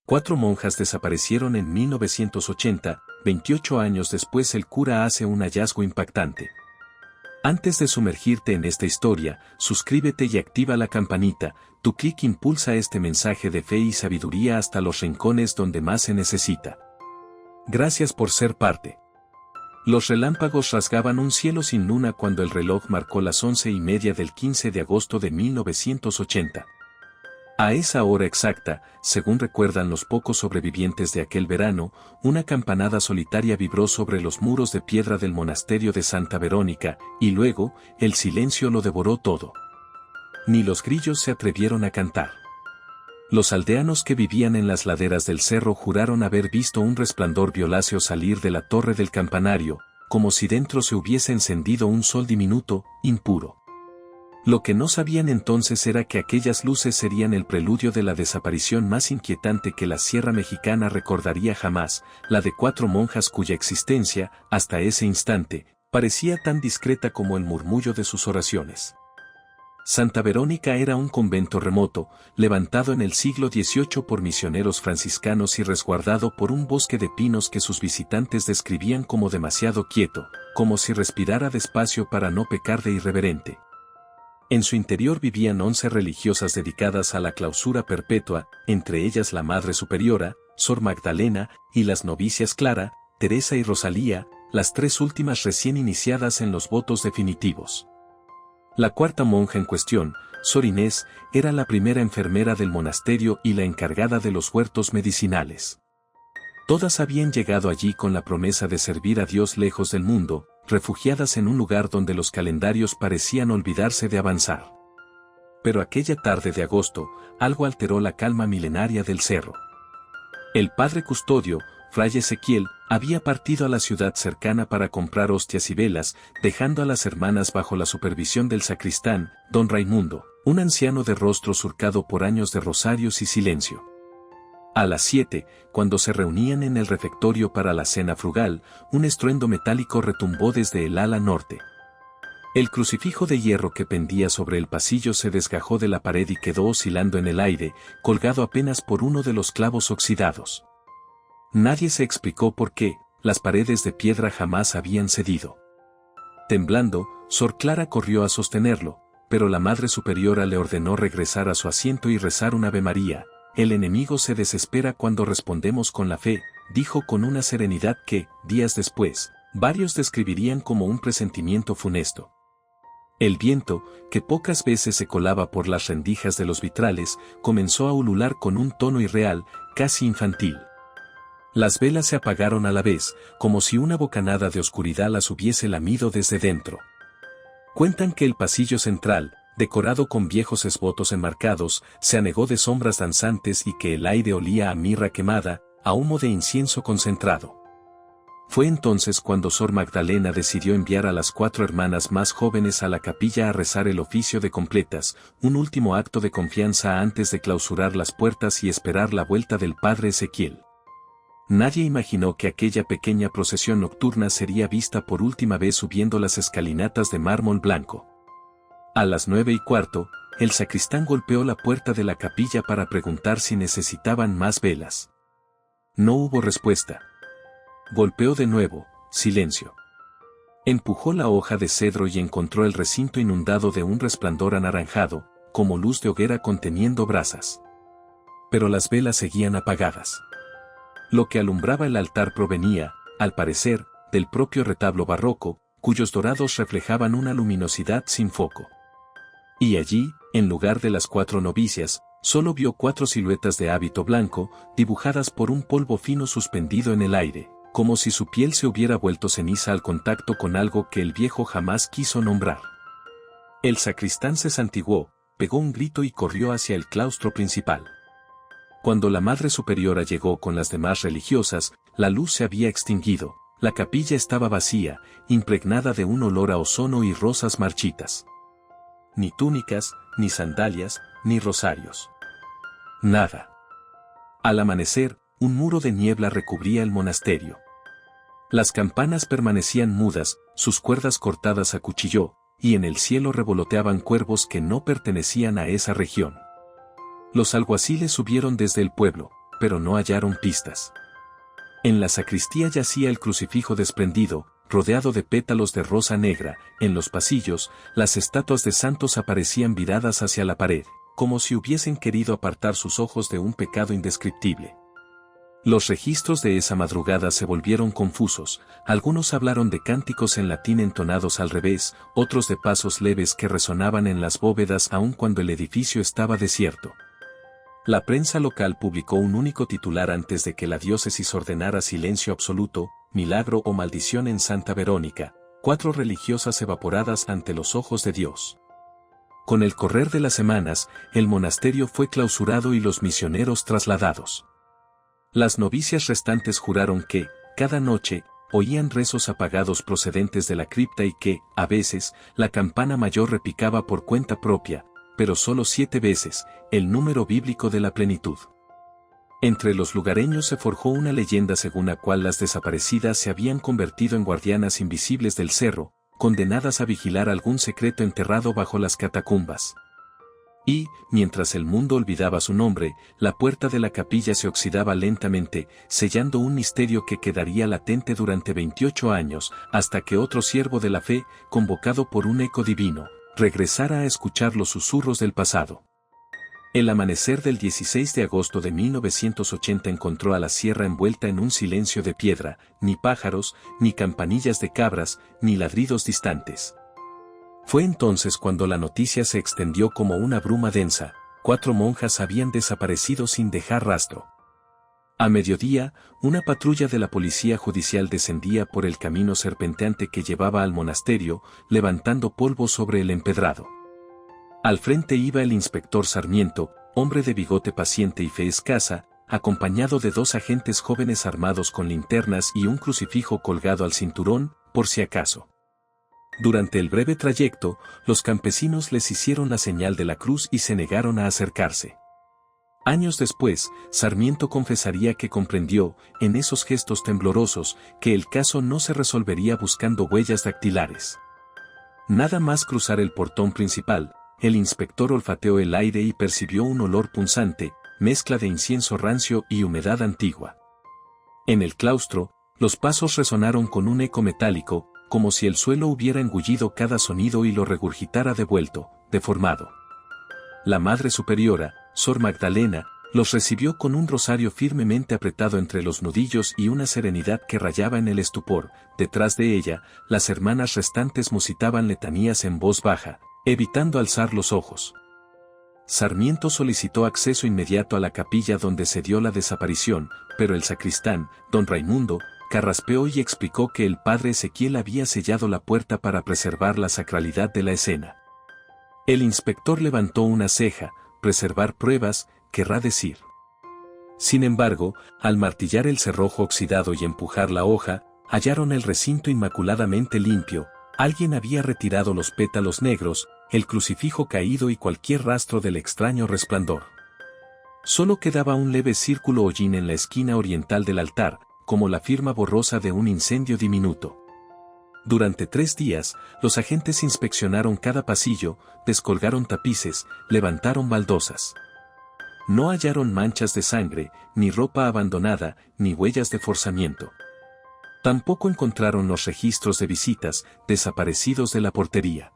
4 monjas desaparecieron en 1980, 28 años después el cura hace un hallazgo impactante. Antes de sumergirte en esta historia, suscríbete y activa la campanita, tu clic impulsa este mensaje de fe y sabiduría hasta los rincones donde más se necesita. Gracias por ser parte. Los relámpagos rasgaban un cielo sin luna cuando el reloj marcó las 11:30 del 15 de agosto de 1980. A esa hora exacta, según recuerdan los pocos sobrevivientes de aquel verano, una campanada solitaria vibró sobre los muros de piedra del monasterio de Santa Verónica, y luego, el silencio lo devoró todo. Ni los grillos se atrevieron a cantar. Los aldeanos que vivían en las laderas del cerro juraron haber visto un resplandor violáceo salir de la torre del campanario, como si dentro se hubiese encendido un sol diminuto, impuro. Lo que no sabían entonces era que aquellas luces serían el preludio de la desaparición más inquietante que la Sierra Mexicana recordaría jamás, la de 4 monjas cuya existencia, hasta ese instante, parecía tan discreta como el murmullo de sus oraciones. Santa Verónica era un convento remoto, levantado en el siglo XVIII por misioneros franciscanos y resguardado por un bosque de pinos que sus visitantes describían como demasiado quieto, como si respirara despacio para no pecar de irreverente. En su interior vivían 11 religiosas dedicadas a la clausura perpetua, entre ellas la Madre Superiora, Sor Magdalena, y las novicias Clara, Teresa y Rosalía, las 3 últimas recién iniciadas en los votos definitivos. La 4ª monja en cuestión, Sor Inés, era la primera enfermera del monasterio y la encargada de los huertos medicinales. Todas habían llegado allí con la promesa de servir a Dios lejos del mundo, refugiadas en un lugar donde los calendarios parecían olvidarse de avanzar. Pero aquella tarde de agosto, algo alteró la calma milenaria del cerro. El padre custodio, Fray Ezequiel, había partido a la ciudad cercana para comprar hostias y velas, dejando a las hermanas bajo la supervisión del sacristán, don Raimundo, un anciano de rostro surcado por años de rosarios y silencio. A las 7, cuando se reunían en el refectorio para la cena frugal, un estruendo metálico retumbó desde el ala norte. El crucifijo de hierro que pendía sobre el pasillo se desgajó de la pared y quedó oscilando en el aire, colgado apenas por uno de los clavos oxidados. Nadie se explicó por qué, las paredes de piedra jamás habían cedido. Temblando, Sor Clara corrió a sostenerlo, pero la Madre Superiora le ordenó regresar a su asiento y rezar un Ave María. El enemigo se desespera cuando respondemos con la fe, dijo con una serenidad que, días después, varios describirían como un presentimiento funesto. El viento, que pocas veces se colaba por las rendijas de los vitrales, comenzó a ulular con un tono irreal, casi infantil. Las velas se apagaron a la vez, como si una bocanada de oscuridad las hubiese lamido desde dentro. Cuentan que el pasillo central, decorado con viejos esbotos enmarcados, se anegó de sombras danzantes y que el aire olía a mirra quemada, a humo de incienso concentrado. Fue entonces cuando Sor Magdalena decidió enviar a las 4 hermanas más jóvenes a la capilla a rezar el oficio de completas, un último acto de confianza antes de clausurar las puertas y esperar la vuelta del padre Ezequiel. Nadie imaginó que aquella pequeña procesión nocturna sería vista por última vez subiendo las escalinatas de mármol blanco. A las 9:15, el sacristán golpeó la puerta de la capilla para preguntar si necesitaban más velas. No hubo respuesta. Golpeó de nuevo, silencio. Empujó la hoja de cedro y encontró el recinto inundado de un resplandor anaranjado, como luz de hoguera conteniendo brasas. Pero las velas seguían apagadas. Lo que alumbraba el altar provenía, al parecer, del propio retablo barroco, cuyos dorados reflejaban una luminosidad sin foco. Y allí, en lugar de las 4 novicias, solo vio 4 siluetas de hábito blanco, dibujadas por un polvo fino suspendido en el aire, como si su piel se hubiera vuelto ceniza al contacto con algo que el viejo jamás quiso nombrar. El sacristán se santiguó, pegó un grito y corrió hacia el claustro principal. Cuando la Madre Superiora llegó con las demás religiosas, la luz se había extinguido, la capilla estaba vacía, impregnada de un olor a ozono y rosas marchitas. Ni túnicas, ni sandalias, ni rosarios. Nada. Al amanecer, un muro de niebla recubría el monasterio. Las campanas permanecían mudas, sus cuerdas cortadas a cuchillo, y en el cielo revoloteaban cuervos que no pertenecían a esa región. Los alguaciles subieron desde el pueblo, pero no hallaron pistas. En la sacristía yacía el crucifijo desprendido, rodeado de pétalos de rosa negra. En los pasillos, las estatuas de santos aparecían viradas hacia la pared, como si hubiesen querido apartar sus ojos de un pecado indescriptible. Los registros de esa madrugada se volvieron confusos, algunos hablaron de cánticos en latín entonados al revés, otros de pasos leves que resonaban en las bóvedas aun cuando el edificio estaba desierto. La prensa local publicó un único titular antes de que la diócesis ordenara silencio absoluto: milagro o maldición en Santa Verónica, 4 religiosas evaporadas ante los ojos de Dios. Con el correr de las semanas, el monasterio fue clausurado y los misioneros trasladados. Las novicias restantes juraron que, cada noche, oían rezos apagados procedentes de la cripta y que, a veces, la campana mayor repicaba por cuenta propia, pero solo 7 veces, el número bíblico de la plenitud. Entre los lugareños se forjó una leyenda según la cual las desaparecidas se habían convertido en guardianas invisibles del cerro, condenadas a vigilar algún secreto enterrado bajo las catacumbas. Y, mientras el mundo olvidaba su nombre, la puerta de la capilla se oxidaba lentamente, sellando un misterio que quedaría latente durante 28 años, hasta que otro siervo de la fe, convocado por un eco divino, regresara a escuchar los susurros del pasado. El amanecer del 16 de agosto de 1980 encontró a la sierra envuelta en un silencio de piedra, ni pájaros, ni campanillas de cabras, ni ladridos distantes. Fue entonces cuando la noticia se extendió como una bruma densa: 4 monjas habían desaparecido sin dejar rastro. A mediodía, una patrulla de la policía judicial descendía por el camino serpenteante que llevaba al monasterio, levantando polvo sobre el empedrado. Al frente iba el inspector Sarmiento, hombre de bigote paciente y fe escasa, acompañado de 2 agentes jóvenes armados con linternas y un crucifijo colgado al cinturón, por si acaso. Durante el breve trayecto, los campesinos les hicieron la señal de la cruz y se negaron a acercarse. Años después, Sarmiento confesaría que comprendió, en esos gestos temblorosos, que el caso no se resolvería buscando huellas dactilares. Nada más cruzar el portón principal, el inspector olfateó el aire y percibió un olor punzante, mezcla de incienso rancio y humedad antigua. En el claustro, los pasos resonaron con un eco metálico, como si el suelo hubiera engullido cada sonido y lo regurgitara devuelto, deformado. La Madre Superiora, Sor Magdalena, los recibió con un rosario firmemente apretado entre los nudillos y una serenidad que rayaba en el estupor. Detrás de ella, las hermanas restantes musitaban letanías en voz baja, evitando alzar los ojos. Sarmiento solicitó acceso inmediato a la capilla donde se dio la desaparición, pero el sacristán, don Raimundo, carraspeó y explicó que el padre Ezequiel había sellado la puerta para preservar la sacralidad de la escena. El inspector levantó una ceja: preservar pruebas, querrá decir. Sin embargo, al martillar el cerrojo oxidado y empujar la hoja, hallaron el recinto inmaculadamente limpio. Alguien había retirado los pétalos negros, el crucifijo caído y cualquier rastro del extraño resplandor. Solo quedaba un leve círculo hollín en la esquina oriental del altar, como la firma borrosa de un incendio diminuto. Durante 3 días, los agentes inspeccionaron cada pasillo, descolgaron tapices, levantaron baldosas. No hallaron manchas de sangre, ni ropa abandonada, ni huellas de forzamiento. Tampoco encontraron los registros de visitas, desaparecidos de la portería.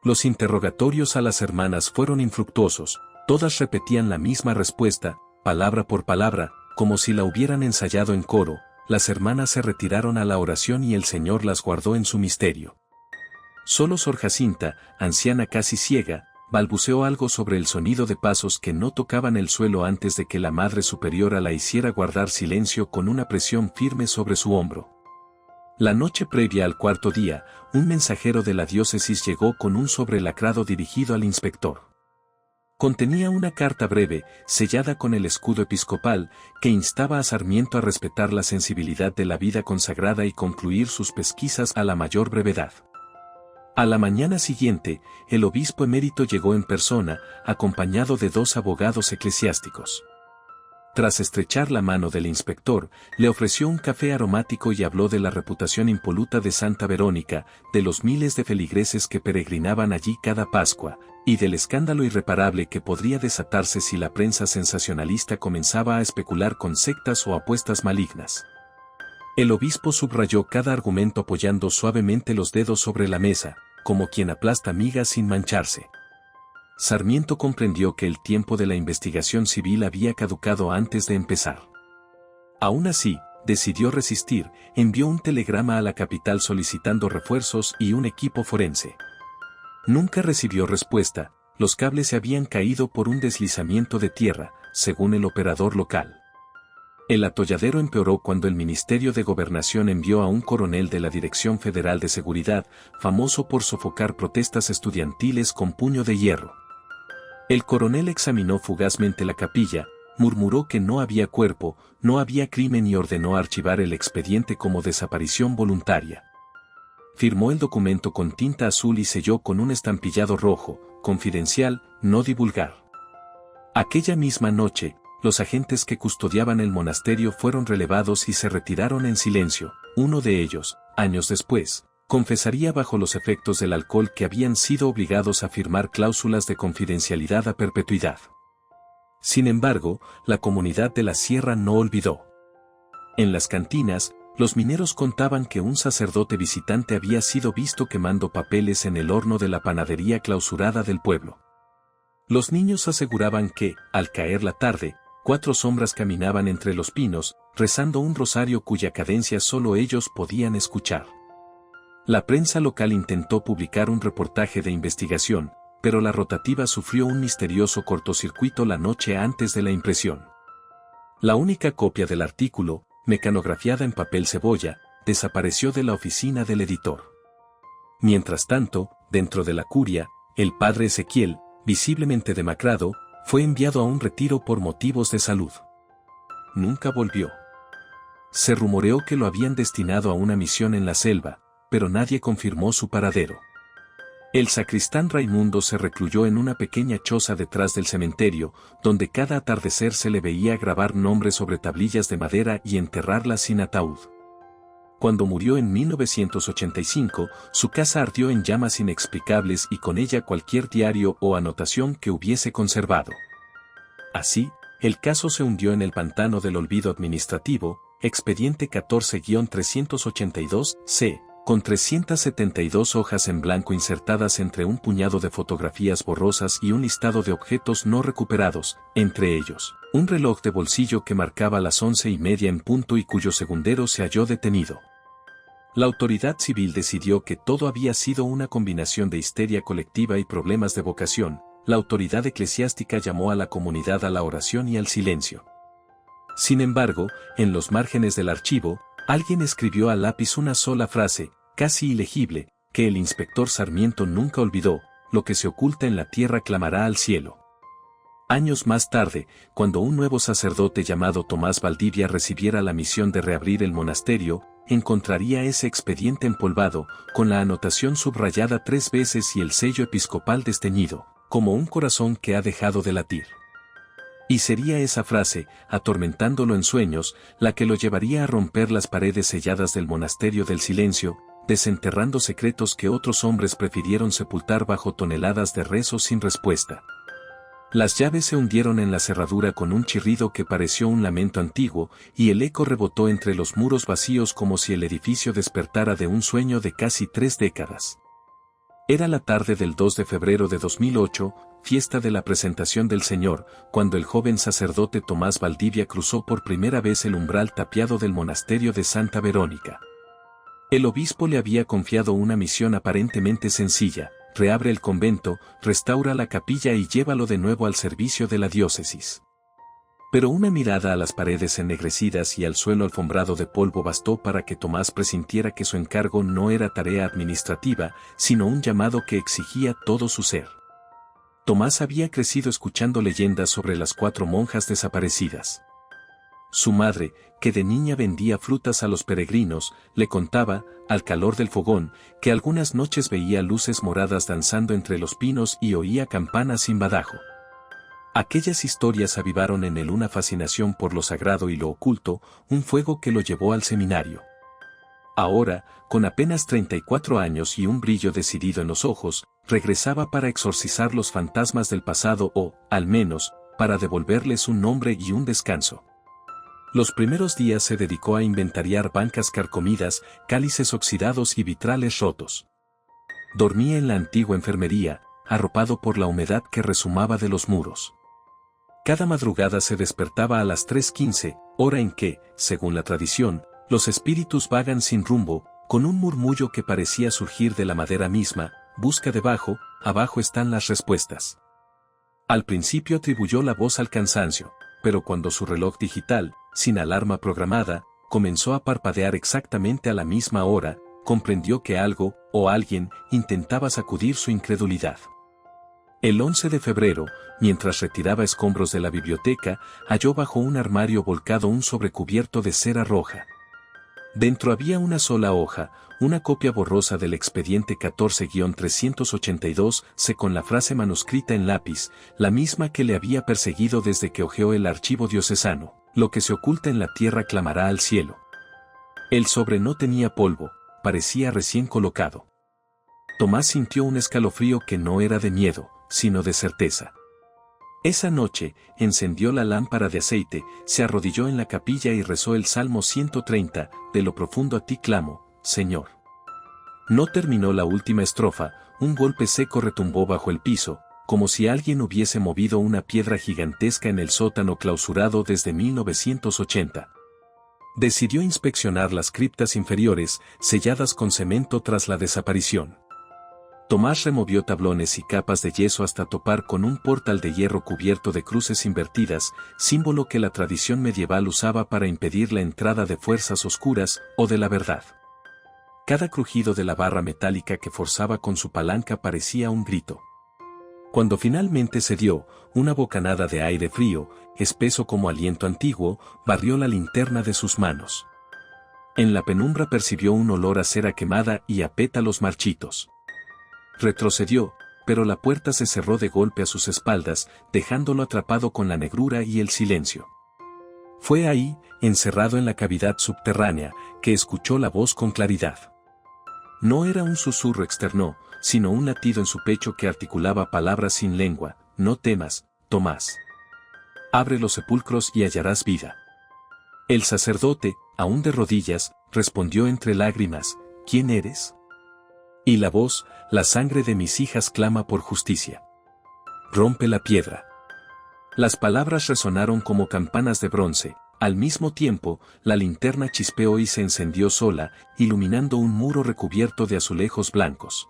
Los interrogatorios a las hermanas fueron infructuosos, todas repetían la misma respuesta, palabra por palabra, como si la hubieran ensayado en coro. Las hermanas se retiraron a la oración y el Señor las guardó en su misterio. Solo Sor Jacinta, anciana casi ciega, balbuceó algo sobre el sonido de pasos que no tocaban el suelo antes de que la Madre Superiora la hiciera guardar silencio con una presión firme sobre su hombro. La noche previa al 4.º día, un mensajero de la diócesis llegó con un sobre lacrado dirigido al inspector. Contenía una carta breve, sellada con el escudo episcopal, que instaba a Sarmiento a respetar la sensibilidad de la vida consagrada y concluir sus pesquisas a la mayor brevedad. A la mañana siguiente, el obispo emérito llegó en persona, acompañado de 2 abogados eclesiásticos. Tras estrechar la mano del inspector, le ofreció un café aromático y habló de la reputación impoluta de Santa Verónica, de los miles de feligreses que peregrinaban allí cada Pascua, y del escándalo irreparable que podría desatarse si la prensa sensacionalista comenzaba a especular con sectas o apuestas malignas. El obispo subrayó cada argumento apoyando suavemente los dedos sobre la mesa, como quien aplasta migas sin mancharse. Sarmiento comprendió que el tiempo de la investigación civil había caducado antes de empezar. Aún así, decidió resistir, envió un telegrama a la capital solicitando refuerzos y un equipo forense. Nunca recibió respuesta, los cables se habían caído por un deslizamiento de tierra, según el operador local. El atolladero empeoró cuando el Ministerio de Gobernación envió a un coronel de la Dirección Federal de Seguridad, famoso por sofocar protestas estudiantiles con puño de hierro. El coronel examinó fugazmente la capilla, murmuró que no había cuerpo, no había crimen y ordenó archivar el expediente como desaparición voluntaria. Firmó el documento con tinta azul y selló con un estampillado rojo, confidencial, no divulgar. Aquella misma noche, los agentes que custodiaban el monasterio fueron relevados y se retiraron en silencio. Uno de ellos, años después, confesaría bajo los efectos del alcohol que habían sido obligados a firmar cláusulas de confidencialidad a perpetuidad. Sin embargo, la comunidad de la sierra no olvidó. En las cantinas, los mineros contaban que un sacerdote visitante había sido visto quemando papeles en el horno de la panadería clausurada del pueblo. Los niños aseguraban que, al caer la tarde, 4 sombras caminaban entre los pinos, rezando un rosario cuya cadencia solo ellos podían escuchar. La prensa local intentó publicar un reportaje de investigación, pero la rotativa sufrió un misterioso cortocircuito la noche antes de la impresión. La única copia del artículo, mecanografiada en papel cebolla, desapareció de la oficina del editor. Mientras tanto, dentro de la curia, el padre Ezequiel, visiblemente demacrado, fue enviado a un retiro por motivos de salud. Nunca volvió. Se rumoreó que lo habían destinado a una misión en la selva, pero nadie confirmó su paradero. El sacristán Raimundo se recluyó en una pequeña choza detrás del cementerio, donde cada atardecer se le veía grabar nombres sobre tablillas de madera y enterrarlas sin ataúd. Cuando murió en 1985, su casa ardió en llamas inexplicables y con ella cualquier diario o anotación que hubiese conservado. Así, el caso se hundió en el pantano del olvido administrativo, expediente 14-382-C, con 372 hojas en blanco insertadas entre un puñado de fotografías borrosas y un listado de objetos no recuperados, entre ellos, un reloj de bolsillo que marcaba las 11:30 en punto y cuyo segundero se halló detenido. La autoridad civil decidió que todo había sido una combinación de histeria colectiva y problemas de vocación. La autoridad eclesiástica llamó a la comunidad a la oración y al silencio. Sin embargo, en los márgenes del archivo, alguien escribió a lápiz una sola frase, casi ilegible, que el inspector Sarmiento nunca olvidó: lo que se oculta en la tierra clamará al cielo. Años más tarde, cuando un nuevo sacerdote llamado Tomás Valdivia recibiera la misión de reabrir el monasterio, encontraría ese expediente empolvado, con la anotación subrayada 3 veces y el sello episcopal desteñido, como un corazón que ha dejado de latir. Y sería esa frase, atormentándolo en sueños, la que lo llevaría a romper las paredes selladas del monasterio del silencio, desenterrando secretos que otros hombres prefirieron sepultar bajo toneladas de rezos sin respuesta. Las llaves se hundieron en la cerradura con un chirrido que pareció un lamento antiguo, y el eco rebotó entre los muros vacíos como si el edificio despertara de un sueño de casi 3 décadas. Era la tarde del 2 de febrero de 2008, fiesta de la presentación del Señor, cuando el joven sacerdote Tomás Valdivia cruzó por primera vez el umbral tapiado del monasterio de Santa Verónica. El obispo le había confiado una misión aparentemente sencilla: reabre el convento, restaura la capilla y llévalo de nuevo al servicio de la diócesis. Pero una mirada a las paredes ennegrecidas y al suelo alfombrado de polvo bastó para que Tomás presintiera que su encargo no era tarea administrativa, sino un llamado que exigía todo su ser. Tomás había crecido escuchando leyendas sobre las 4 monjas desaparecidas. Su madre, que de niña vendía frutas a los peregrinos, le contaba, al calor del fogón, que algunas noches veía luces moradas danzando entre los pinos y oía campanas sin badajo. Aquellas historias avivaron en él una fascinación por lo sagrado y lo oculto, un fuego que lo llevó al seminario. Ahora, con apenas 34 años y un brillo decidido en los ojos, regresaba para exorcizar los fantasmas del pasado o, al menos, para devolverles un nombre y un descanso. Los primeros días se dedicó a inventariar bancas carcomidas, cálices oxidados y vitrales rotos. Dormía en la antigua enfermería, arropado por la humedad que rezumaba de los muros. Cada madrugada se despertaba a las 3:15, hora en que, según la tradición, los espíritus vagan sin rumbo, con un murmullo que parecía surgir de la madera misma, busca debajo, abajo están las respuestas. Al principio atribuyó la voz al cansancio, pero cuando su reloj digital, sin alarma programada, comenzó a parpadear exactamente a la misma hora, comprendió que algo, o alguien, intentaba sacudir su incredulidad. El 11 de febrero, mientras retiraba escombros de la biblioteca, halló bajo un armario volcado un sobrecubierto de cera roja. Dentro había una sola hoja, una copia borrosa del expediente 14-382-C con la frase manuscrita en lápiz, la misma que le había perseguido desde que hojeó el archivo diocesano: lo que se oculta en la tierra clamará al cielo. El sobre no tenía polvo, parecía recién colocado. Tomás sintió un escalofrío que no era de miedo, sino de certeza. Esa noche, encendió la lámpara de aceite, se arrodilló en la capilla y rezó el Salmo 130, de lo profundo a ti clamo, Señor. No terminó la última estrofa, un golpe seco retumbó bajo el piso, como si alguien hubiese movido una piedra gigantesca en el sótano clausurado desde 1980. Decidió inspeccionar las criptas inferiores, selladas con cemento tras la desaparición. Tomás removió tablones y capas de yeso hasta topar con un portal de hierro cubierto de cruces invertidas, símbolo que la tradición medieval usaba para impedir la entrada de fuerzas oscuras o de la verdad. Cada crujido de la barra metálica que forzaba con su palanca parecía un grito. Cuando finalmente cedió, una bocanada de aire frío, espeso como aliento antiguo, barrió la linterna de sus manos. En la penumbra percibió un olor a cera quemada y a pétalos marchitos. Retrocedió, pero la puerta se cerró de golpe a sus espaldas, dejándolo atrapado con la negrura y el silencio. Fue ahí, encerrado en la cavidad subterránea, que escuchó la voz con claridad. No era un susurro externo, sino un latido en su pecho que articulaba palabras sin lengua: no temas, Tomás. Abre los sepulcros y hallarás vida. El sacerdote, aún de rodillas, respondió entre lágrimas: ¿quién eres? Y la voz: la sangre de mis hijas clama por justicia. Rompe la piedra. Las palabras resonaron como campanas de bronce. Al mismo tiempo, la linterna chispeó y se encendió sola, iluminando un muro recubierto de azulejos blancos.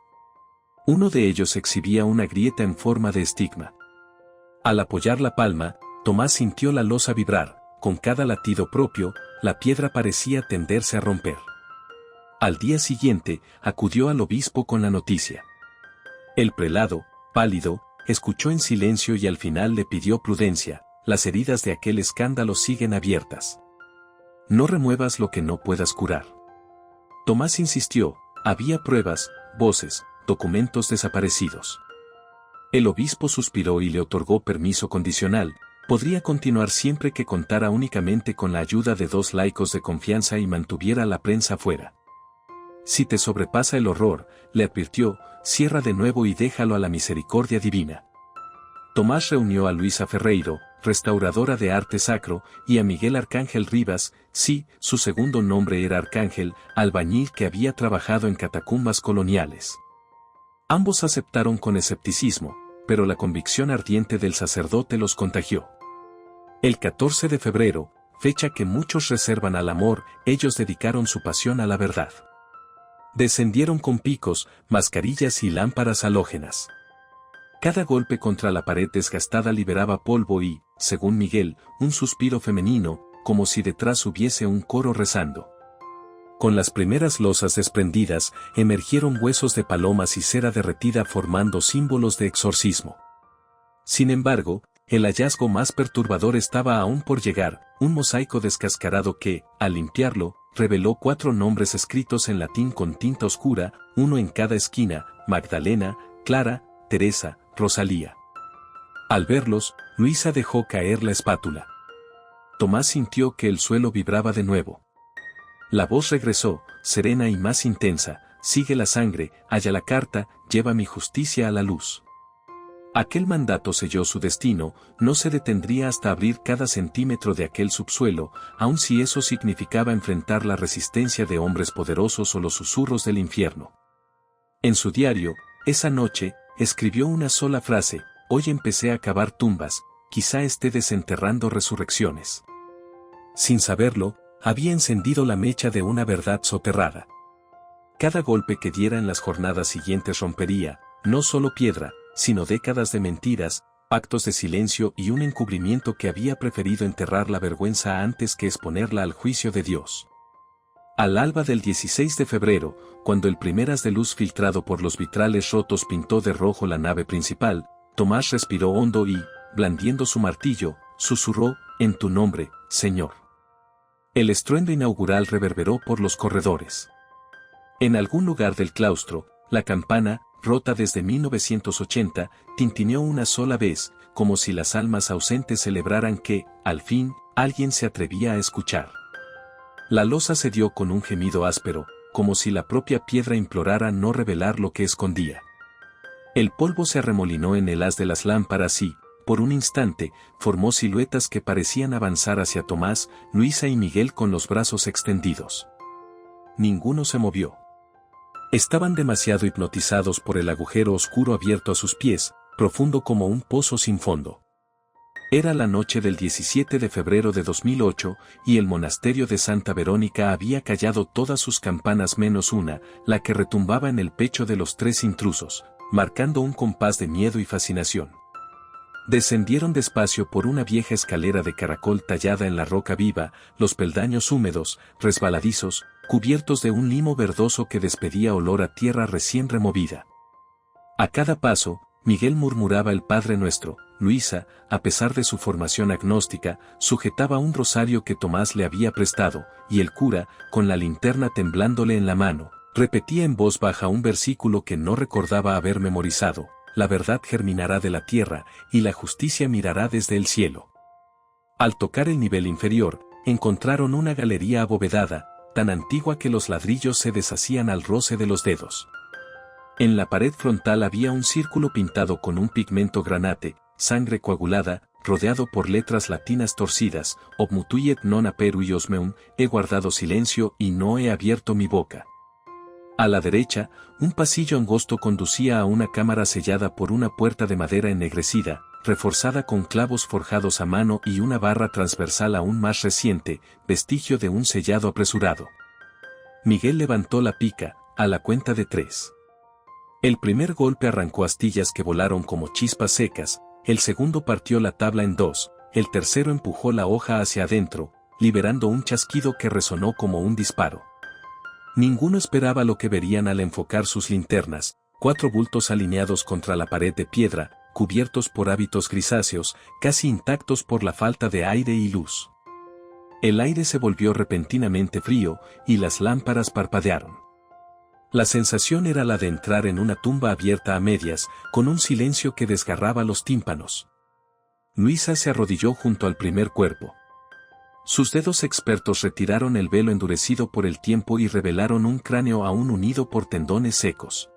Uno de ellos exhibía una grieta en forma de estigma. Al apoyar la palma, Tomás sintió la losa vibrar. Con cada latido propio, la piedra parecía tenderse a romper. Al día siguiente, acudió al obispo con la noticia. El prelado, pálido, escuchó en silencio y al final le pidió prudencia: las heridas de aquel escándalo siguen abiertas. No remuevas lo que no puedas curar. Tomás insistió: había pruebas, voces, documentos desaparecidos. El obispo suspiró y le otorgó permiso condicional: podría continuar siempre que contara únicamente con la ayuda de 2 laicos de confianza y mantuviera la prensa fuera. Si te sobrepasa el horror, le advirtió, cierra de nuevo y déjalo a la misericordia divina. Tomás reunió a Luisa Ferreiro, restauradora de arte sacro, y a Miguel Arcángel Rivas, sí, su segundo nombre era Arcángel, albañil que había trabajado en catacumbas coloniales. Ambos aceptaron con escepticismo, pero la convicción ardiente del sacerdote los contagió. El 14 de febrero, fecha que muchos reservan al amor, ellos dedicaron su pasión a la verdad. Descendieron con picos, mascarillas y lámparas halógenas. Cada golpe contra la pared desgastada liberaba polvo y, según Miguel, un suspiro femenino, como si detrás hubiese un coro rezando. Con las primeras losas desprendidas, emergieron huesos de palomas y cera derretida formando símbolos de exorcismo. Sin embargo, el hallazgo más perturbador estaba aún por llegar: un mosaico descascarado que, al limpiarlo, reveló 4 nombres escritos en latín con tinta oscura, uno en cada esquina: Magdalena, Clara, Teresa, Rosalía. Al verlos, Luisa dejó caer la espátula. Tomás sintió que el suelo vibraba de nuevo. La voz regresó, serena y más intensa: sigue la sangre, halla la carta, lleva mi justicia a la luz. Aquel mandato selló su destino, no se detendría hasta abrir cada centímetro de aquel subsuelo, aun si eso significaba enfrentar la resistencia de hombres poderosos o los susurros del infierno. En su diario, esa noche, escribió una sola frase: hoy empecé a cavar tumbas, quizá esté desenterrando resurrecciones. Sin saberlo, había encendido la mecha de una verdad soterrada. Cada golpe que diera en las jornadas siguientes rompería, no solo piedra, sino décadas de mentiras, pactos de silencio y un encubrimiento que había preferido enterrar la vergüenza antes que exponerla al juicio de Dios. Al alba del 16 de febrero, cuando el primer haz de luz filtrado por los vitrales rotos pintó de rojo la nave principal, Tomás respiró hondo y, blandiendo su martillo, susurró: en tu nombre, Señor. El estruendo inaugural reverberó por los corredores. En algún lugar del claustro, la campana, rota desde 1980, tintineó una sola vez, como si las almas ausentes celebraran que, al fin, alguien se atrevía a escuchar. La losa cedió con un gemido áspero, como si la propia piedra implorara no revelar lo que escondía. El polvo se arremolinó en el haz de las lámparas y, por un instante, formó siluetas que parecían avanzar hacia Tomás, Luisa y Miguel con los brazos extendidos. Ninguno se movió. Estaban demasiado hipnotizados por el agujero oscuro abierto a sus pies, profundo como un pozo sin fondo. Era la noche del 17 de febrero de 2008, y el monasterio de Santa Verónica había callado todas sus campanas menos una, la que retumbaba en el pecho de los tres intrusos, marcando un compás de miedo y fascinación. Descendieron despacio por una vieja escalera de caracol tallada en la roca viva, los peldaños húmedos, resbaladizos, cubiertos de un limo verdoso que despedía olor a tierra recién removida. A cada paso, Miguel murmuraba el Padre Nuestro. Luisa, a pesar de su formación agnóstica, sujetaba un rosario que Tomás le había prestado, y el cura, con la linterna temblándole en la mano, repetía en voz baja un versículo que no recordaba haber memorizado: la verdad germinará de la tierra, y la justicia mirará desde el cielo. Al tocar el nivel inferior, encontraron una galería abovedada, tan antigua que los ladrillos se deshacían al roce de los dedos. En la pared frontal había un círculo pintado con un pigmento granate, sangre coagulada, rodeado por letras latinas torcidas: ob mutuiet non aperuios meum, he guardado silencio y no he abierto mi boca. A la derecha, un pasillo angosto conducía a una cámara sellada por una puerta de madera ennegrecida, reforzada con clavos forjados a mano y una barra transversal aún más reciente, vestigio de un sellado apresurado. Miguel levantó la pica, a la cuenta de 3. El primer golpe arrancó astillas que volaron como chispas secas, el segundo partió la tabla en dos, el tercero empujó la hoja hacia adentro, liberando un chasquido que resonó como un disparo. Ninguno esperaba lo que verían al enfocar sus linternas: 4 bultos alineados contra la pared de piedra, cubiertos por hábitos grisáceos, casi intactos por la falta de aire y luz. El aire se volvió repentinamente frío, y las lámparas parpadearon. La sensación era la de entrar en una tumba abierta a medias, con un silencio que desgarraba los tímpanos. Luisa se arrodilló junto al primer cuerpo. Sus dedos expertos retiraron el velo endurecido por el tiempo y revelaron un cráneo aún unido por tendones secos.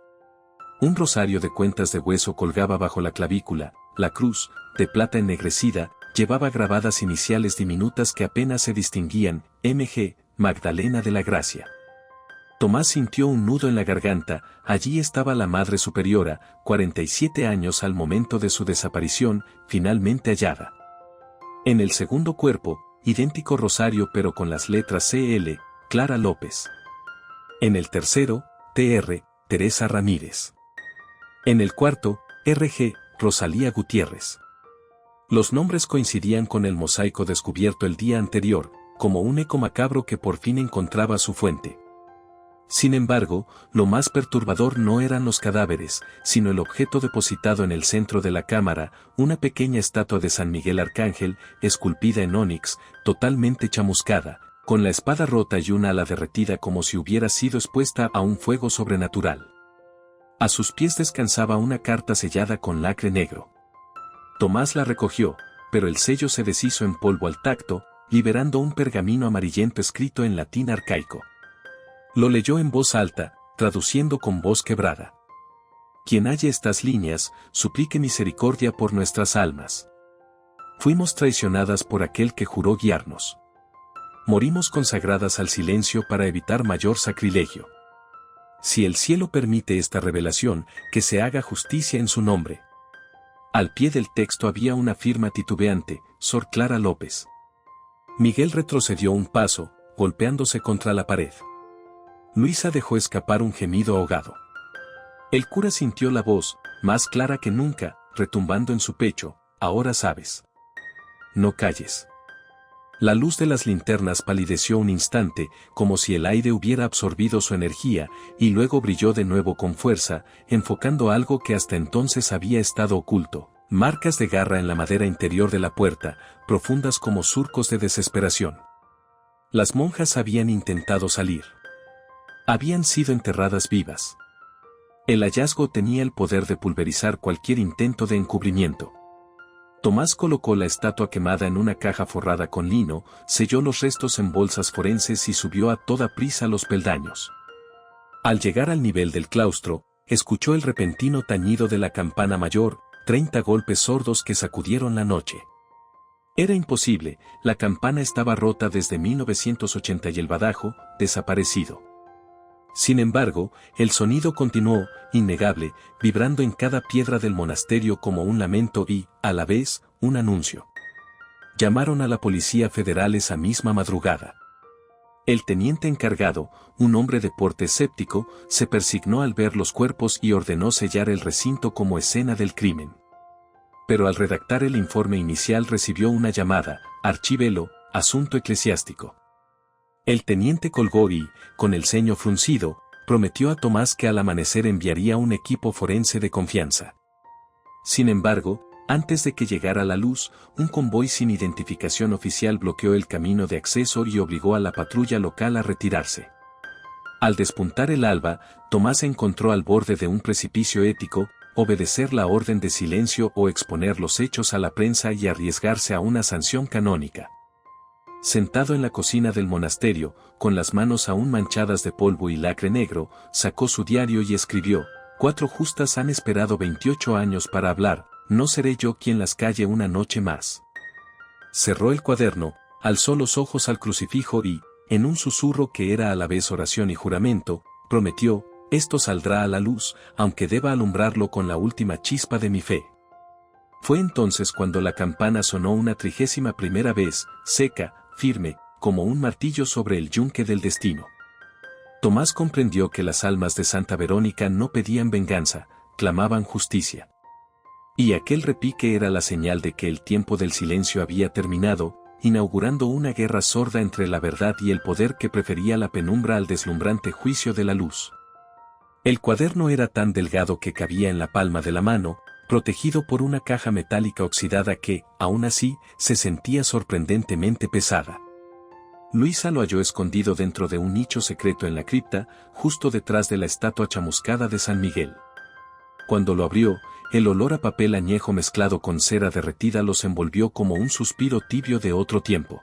Un rosario de cuentas de hueso colgaba bajo la clavícula. La cruz, de plata ennegrecida, llevaba grabadas iniciales diminutas que apenas se distinguían: M.G., Magdalena de la Gracia. Tomás sintió un nudo en la garganta. Allí estaba la Madre Superiora, 47 años al momento de su desaparición, finalmente hallada. En el segundo cuerpo, idéntico rosario pero con las letras C.L., Clara López. En el tercero, T.R., Teresa Ramírez. En el cuarto, R.G., Rosalía Gutiérrez. Los nombres coincidían con el mosaico descubierto el día anterior, como un eco macabro que por fin encontraba su fuente. Sin embargo, lo más perturbador no eran los cadáveres, sino el objeto depositado en el centro de la cámara, una pequeña estatua de San Miguel Arcángel, esculpida en ónix, totalmente chamuscada, con la espada rota y una ala derretida como si hubiera sido expuesta a un fuego sobrenatural. A sus pies descansaba una carta sellada con lacre negro. Tomás la recogió, pero el sello se deshizo en polvo al tacto, liberando un pergamino amarillento escrito en latín arcaico. Lo leyó en voz alta, traduciendo con voz quebrada. Quien halle estas líneas, suplique misericordia por nuestras almas. Fuimos traicionadas por aquel que juró guiarnos. Morimos consagradas al silencio para evitar mayor sacrilegio. Si el cielo permite esta revelación, que se haga justicia en su nombre. Al pie del texto había una firma titubeante, Sor Clara López. Miguel retrocedió un paso, golpeándose contra la pared. Luisa dejó escapar un gemido ahogado. El cura sintió la voz, más clara que nunca, retumbando en su pecho, ahora sabes. No calles. La luz de las linternas palideció un instante, como si el aire hubiera absorbido su energía, y luego brilló de nuevo con fuerza, enfocando algo que hasta entonces había estado oculto. Marcas de garra en la madera interior de la puerta, profundas como surcos de desesperación. Las monjas habían intentado salir. Habían sido enterradas vivas. El hallazgo tenía el poder de pulverizar cualquier intento de encubrimiento. Tomás colocó la estatua quemada en una caja forrada con lino, selló los restos en bolsas forenses y subió a toda prisa los peldaños. Al llegar al nivel del claustro, escuchó el repentino tañido de la campana mayor, 30 golpes sordos que sacudieron la noche. Era imposible, la campana estaba rota desde 1980 y el badajo, desaparecido. Sin embargo, el sonido continuó, innegable, vibrando en cada piedra del monasterio como un lamento y, a la vez, un anuncio. Llamaron a la Policía Federal esa misma madrugada. El teniente encargado, un hombre de porte escéptico, se persignó al ver los cuerpos y ordenó sellar el recinto como escena del crimen. Pero al redactar el informe inicial recibió una llamada, archívelo, asunto eclesiástico. El teniente colgó y, con el ceño fruncido, prometió a Tomás que al amanecer enviaría un equipo forense de confianza. Sin embargo, antes de que llegara la luz, un convoy sin identificación oficial bloqueó el camino de acceso y obligó a la patrulla local a retirarse. Al despuntar el alba, Tomás se encontró al borde de un precipicio ético, obedecer la orden de silencio o exponer los hechos a la prensa y arriesgarse a una sanción canónica. Sentado en la cocina del monasterio, con las manos aún manchadas de polvo y lacre negro, sacó su diario y escribió: 4 justas han esperado 28 años para hablar, no seré yo quien las calle una noche más. Cerró el cuaderno, alzó los ojos al crucifijo y, en un susurro que era a la vez oración y juramento, prometió: esto saldrá a la luz, aunque deba alumbrarlo con la última chispa de mi fe. Fue entonces cuando la campana sonó una 31ª vez, seca, firme, como un martillo sobre el yunque del destino. Tomás comprendió que las almas de Santa Verónica no pedían venganza, clamaban justicia. Y aquel repique era la señal de que el tiempo del silencio había terminado, inaugurando una guerra sorda entre la verdad y el poder que prefería la penumbra al deslumbrante juicio de la luz. El cuaderno era tan delgado que cabía en la palma de la mano, protegido por una caja metálica oxidada que, aún así, se sentía sorprendentemente pesada. Luisa lo halló escondido dentro de un nicho secreto en la cripta, justo detrás de la estatua chamuscada de San Miguel. Cuando lo abrió, el olor a papel añejo mezclado con cera derretida los envolvió como un suspiro tibio de otro tiempo.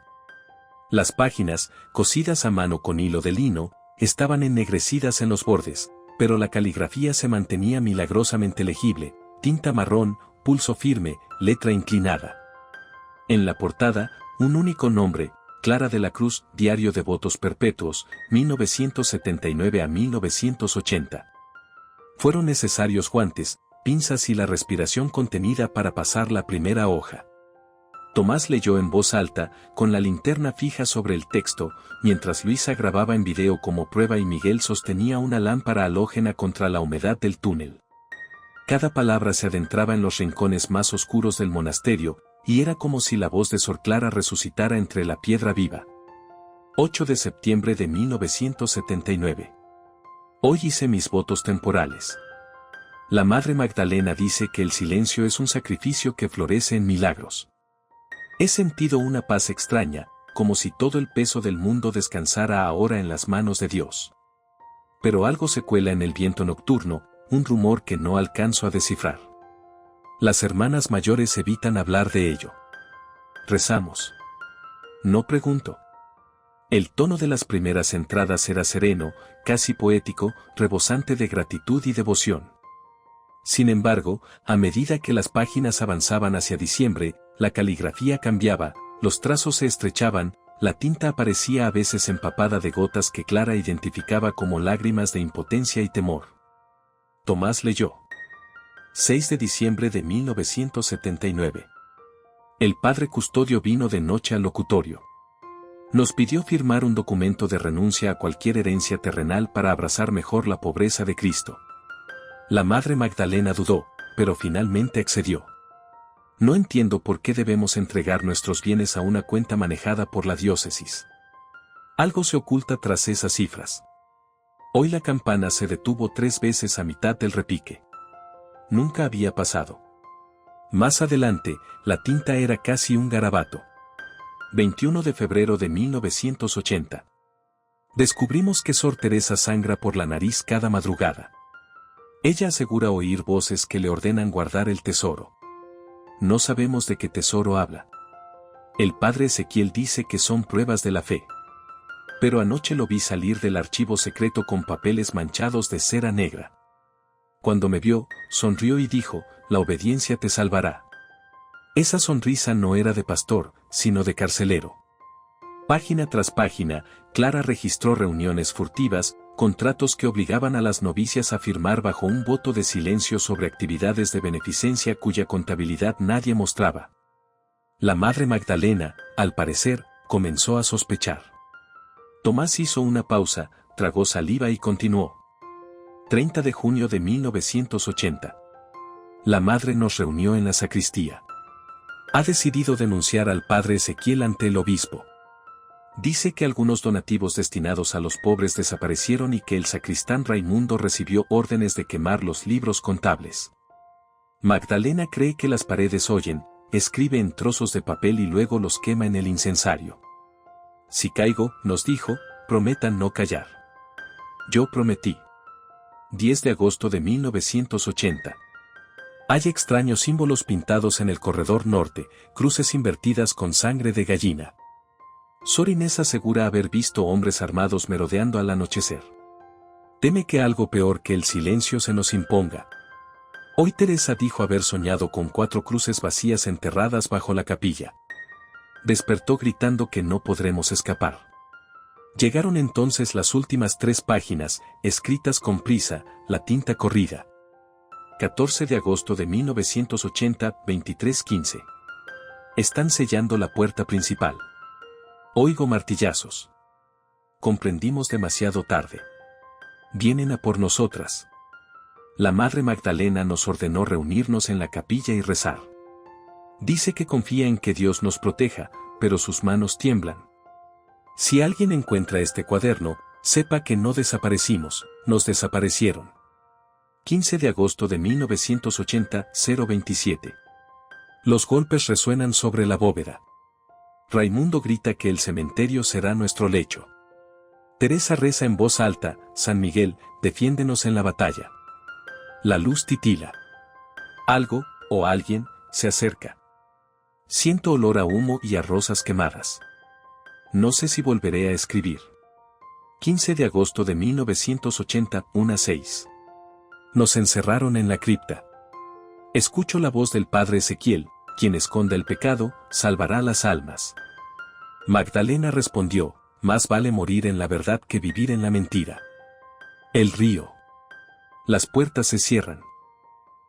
Las páginas, cosidas a mano con hilo de lino, estaban ennegrecidas en los bordes, pero la caligrafía se mantenía milagrosamente legible. Tinta marrón, pulso firme, letra inclinada. En la portada, un único nombre, Clara de la Cruz, Diario de Votos Perpetuos, 1979 a 1980. Fueron necesarios guantes, pinzas y la respiración contenida para pasar la primera hoja. Tomás leyó en voz alta, con la linterna fija sobre el texto, mientras Luisa grababa en video como prueba y Miguel sostenía una lámpara halógena contra la humedad del túnel. Cada palabra se adentraba en los rincones más oscuros del monasterio, y era como si la voz de Sor Clara resucitara entre la piedra viva. 8 de septiembre de 1979. Hoy hice mis votos temporales. La Madre Magdalena dice que el silencio es un sacrificio que florece en milagros. He sentido una paz extraña, como si todo el peso del mundo descansara ahora en las manos de Dios. Pero algo se cuela en el viento nocturno, un rumor que no alcanzo a descifrar. Las hermanas mayores evitan hablar de ello. Rezamos. No pregunto. El tono de las primeras entradas era sereno, casi poético, rebosante de gratitud y devoción. Sin embargo, a medida que las páginas avanzaban hacia diciembre, la caligrafía cambiaba, los trazos se estrechaban, la tinta aparecía a veces empapada de gotas que Clara identificaba como lágrimas de impotencia y temor. Tomás leyó. 6 de diciembre de 1979. El padre custodio vino de noche al locutorio. Nos pidió firmar un documento de renuncia a cualquier herencia terrenal para abrazar mejor la pobreza de Cristo. La madre Magdalena dudó, pero finalmente accedió. No entiendo por qué debemos entregar nuestros bienes a una cuenta manejada por la diócesis. Algo se oculta tras esas cifras. Hoy la campana se detuvo 3 veces a mitad del repique. Nunca había pasado. Más adelante, la tinta era casi un garabato. 21 de febrero de 1980. Descubrimos que Sor Teresa sangra por la nariz cada madrugada. Ella asegura oír voces que le ordenan guardar el tesoro. No sabemos de qué tesoro habla. El padre Ezequiel dice que son pruebas de la fe. Pero anoche lo vi salir del archivo secreto con papeles manchados de cera negra. Cuando me vio, sonrió y dijo, la obediencia te salvará. Esa sonrisa no era de pastor, sino de carcelero. Página tras página, Clara registró reuniones furtivas, contratos que obligaban a las novicias a firmar bajo un voto de silencio sobre actividades de beneficencia cuya contabilidad nadie mostraba. La madre Magdalena, al parecer, comenzó a sospechar. Tomás hizo una pausa, tragó saliva y continuó. 30 de junio de 1980. La madre nos reunió en la sacristía. Ha decidido denunciar al padre Ezequiel ante el obispo. Dice que algunos donativos destinados a los pobres desaparecieron y que el sacristán Raimundo recibió órdenes de quemar los libros contables. Magdalena cree que las paredes oyen, escribe en trozos de papel y luego los quema en el incensario. Si caigo, nos dijo, prometan no callar. Yo prometí. 10 de agosto de 1980. Hay extraños símbolos pintados en el corredor norte, cruces invertidas con sangre de gallina. Sor Inés asegura haber visto hombres armados merodeando al anochecer. Teme que algo peor que el silencio se nos imponga. Hoy Teresa dijo haber soñado con 4 cruces vacías enterradas bajo la capilla. Despertó gritando que no podremos escapar. Llegaron entonces las últimas 3 páginas, escritas con prisa, la tinta corrida. 14 de agosto de 1980, 23:15. Están sellando la puerta principal. Oigo martillazos. Comprendimos demasiado tarde. Vienen a por nosotras. La madre Magdalena nos ordenó reunirnos en la capilla y rezar. Dice que confía en que Dios nos proteja, pero sus manos tiemblan. Si alguien encuentra este cuaderno, sepa que no desaparecimos, nos desaparecieron. 15 de agosto de 1980, 027. Los golpes resuenan sobre la bóveda. Raimundo grita que el cementerio será nuestro lecho. Teresa reza en voz alta, San Miguel, defiéndenos en la batalla. La luz titila. Algo, o alguien, se acerca. Siento olor a humo y a rosas quemadas. No sé si volveré a escribir. 15 de agosto de 1980, 1:06. Nos encerraron en la cripta. Escucho la voz del padre Ezequiel, quien esconda el pecado, salvará las almas. Magdalena respondió, más vale morir en la verdad que vivir en la mentira. El río. Las puertas se cierran.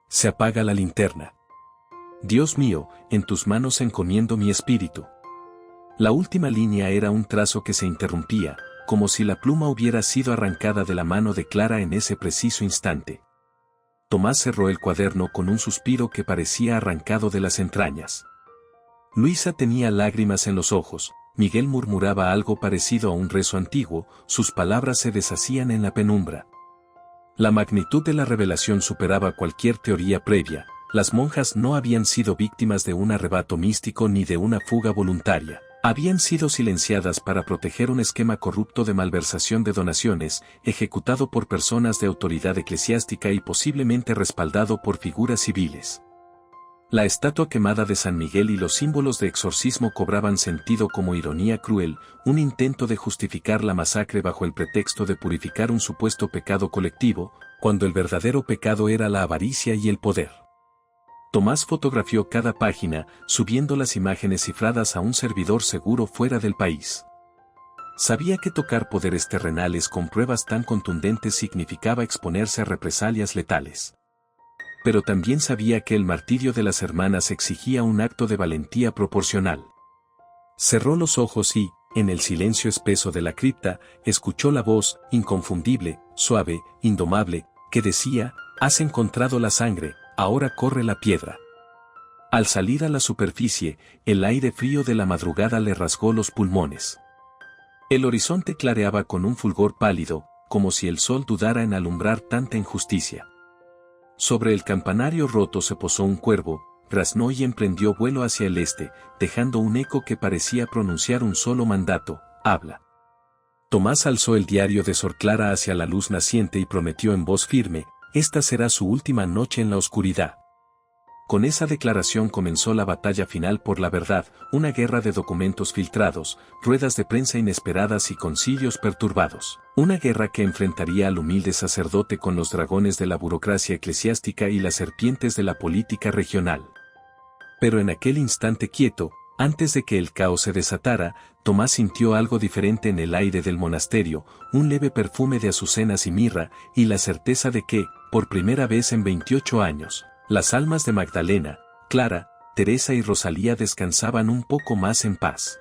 Se apaga la linterna. Dios mío, en tus manos encomiendo mi espíritu. La última línea era un trazo que se interrumpía, como si la pluma hubiera sido arrancada de la mano de Clara en ese preciso instante. Tomás cerró el cuaderno con un suspiro que parecía arrancado de las entrañas. Luisa tenía lágrimas en los ojos, Miguel murmuraba algo parecido a un rezo antiguo, sus palabras se deshacían en la penumbra. La magnitud de la revelación superaba cualquier teoría previa, las monjas no habían sido víctimas de un arrebato místico ni de una fuga voluntaria. Habían sido silenciadas para proteger un esquema corrupto de malversación de donaciones, ejecutado por personas de autoridad eclesiástica y posiblemente respaldado por figuras civiles. La estatua quemada de San Miguel y los símbolos de exorcismo cobraban sentido como ironía cruel, un intento de justificar la masacre bajo el pretexto de purificar un supuesto pecado colectivo, cuando el verdadero pecado era la avaricia y el poder. Tomás fotografió cada página, subiendo las imágenes cifradas a un servidor seguro fuera del país. Sabía que tocar poderes terrenales con pruebas tan contundentes significaba exponerse a represalias letales. Pero también sabía que el martirio de las hermanas exigía un acto de valentía proporcional. Cerró los ojos y, en el silencio espeso de la cripta, escuchó la voz, inconfundible, suave, indomable, que decía: «Has encontrado la sangre, ahora corre la piedra». Al salir a la superficie, el aire frío de la madrugada le rasgó los pulmones. El horizonte clareaba con un fulgor pálido, como si el sol dudara en alumbrar tanta injusticia. Sobre el campanario roto se posó un cuervo, graznó y emprendió vuelo hacia el este, dejando un eco que parecía pronunciar un solo mandato: «Habla». Tomás alzó el diario de Sor Clara hacia la luz naciente y prometió en voz firme: «Esta será su última noche en la oscuridad». Con esa declaración comenzó la batalla final por la verdad, una guerra de documentos filtrados, ruedas de prensa inesperadas y concilios perturbados. Una guerra que enfrentaría al humilde sacerdote con los dragones de la burocracia eclesiástica y las serpientes de la política regional. Pero en aquel instante quieto, antes de que el caos se desatara, Tomás sintió algo diferente en el aire del monasterio, un leve perfume de azucenas y mirra, y la certeza de que, por primera vez en 28 años, las almas de Magdalena, Clara, Teresa y Rosalía descansaban un poco más en paz.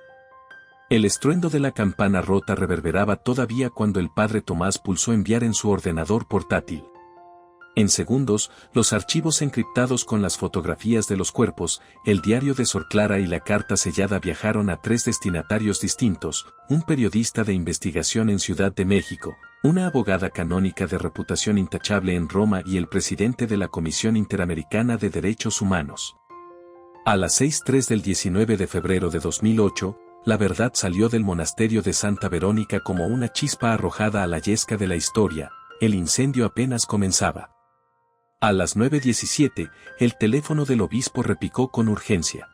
El estruendo de la campana rota reverberaba todavía cuando el padre Tomás pulsó enviar en su ordenador portátil. En segundos, los archivos encriptados con las fotografías de los cuerpos, el diario de Sor Clara y la carta sellada viajaron a 3 destinatarios distintos: un periodista de investigación en Ciudad de México, una abogada canónica de reputación intachable en Roma y el presidente de la Comisión Interamericana de Derechos Humanos. A las 6:03 del 19 de febrero de 2008, la verdad salió del monasterio de Santa Verónica como una chispa arrojada a la yesca de la historia. El incendio apenas comenzaba. A las 9:17, el teléfono del obispo repicó con urgencia.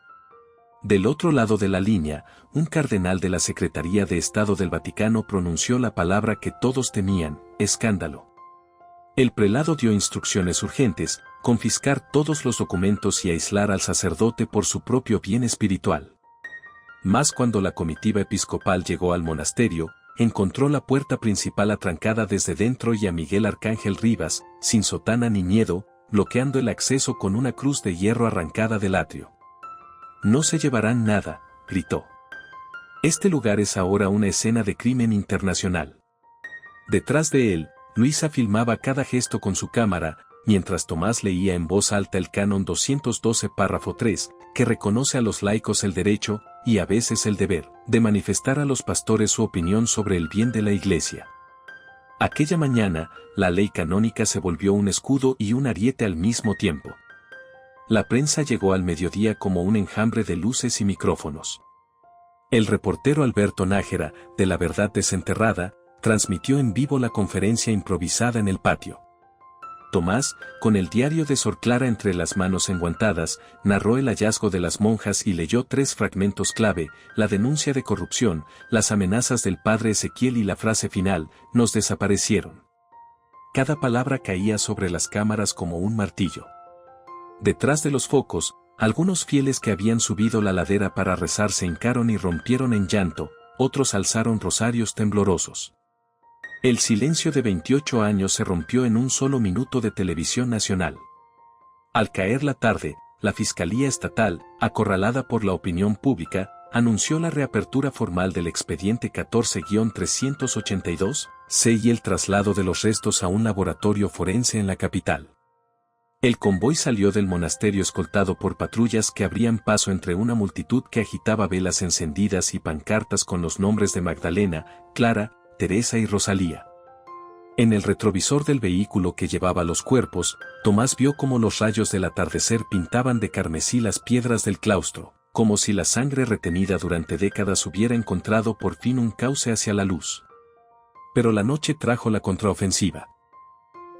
Del otro lado de la línea, un cardenal de la Secretaría de Estado del Vaticano pronunció la palabra que todos temían: escándalo. El prelado dio instrucciones urgentes: confiscar todos los documentos y aislar al sacerdote por su propio bien espiritual. Mas cuando la comitiva episcopal llegó al monasterio, encontró la puerta principal atrancada desde dentro y a Miguel Arcángel Rivas, sin sotana ni miedo, bloqueando el acceso con una cruz de hierro arrancada del atrio. «No se llevarán nada», gritó. «Este lugar es ahora una escena de crimen internacional». Detrás de él, Luisa filmaba cada gesto con su cámara, mientras Tomás leía en voz alta el Canon 212 párrafo 3, que reconoce a los laicos el derecho, y a veces el deber, de manifestar a los pastores su opinión sobre el bien de la Iglesia. Aquella mañana, la ley canónica se volvió un escudo y un ariete al mismo tiempo. La prensa llegó al mediodía como un enjambre de luces y micrófonos. El reportero Alberto Nájera, de La Verdad Desenterrada, transmitió en vivo la conferencia improvisada en el patio. Tomás, con el diario de Sor Clara entre las manos enguantadas, narró el hallazgo de las monjas y leyó 3 fragmentos clave: la denuncia de corrupción, las amenazas del padre Ezequiel y la frase final: «nos desaparecieron». Cada palabra caía sobre las cámaras como un martillo. Detrás de los focos, algunos fieles que habían subido la ladera para rezar se hincaron y rompieron en llanto, otros alzaron rosarios temblorosos. El silencio de 28 años se rompió en un solo minuto de televisión nacional. Al caer la tarde, la Fiscalía Estatal, acorralada por la opinión pública, anunció la reapertura formal del expediente 14-382-C y el traslado de los restos a un laboratorio forense en la capital. El convoy salió del monasterio escoltado por patrullas que abrían paso entre una multitud que agitaba velas encendidas y pancartas con los nombres de Magdalena, Clara, Teresa y Rosalía. En el retrovisor del vehículo que llevaba los cuerpos, Tomás vio cómo los rayos del atardecer pintaban de carmesí las piedras del claustro, como si la sangre retenida durante décadas hubiera encontrado por fin un cauce hacia la luz. Pero la noche trajo la contraofensiva.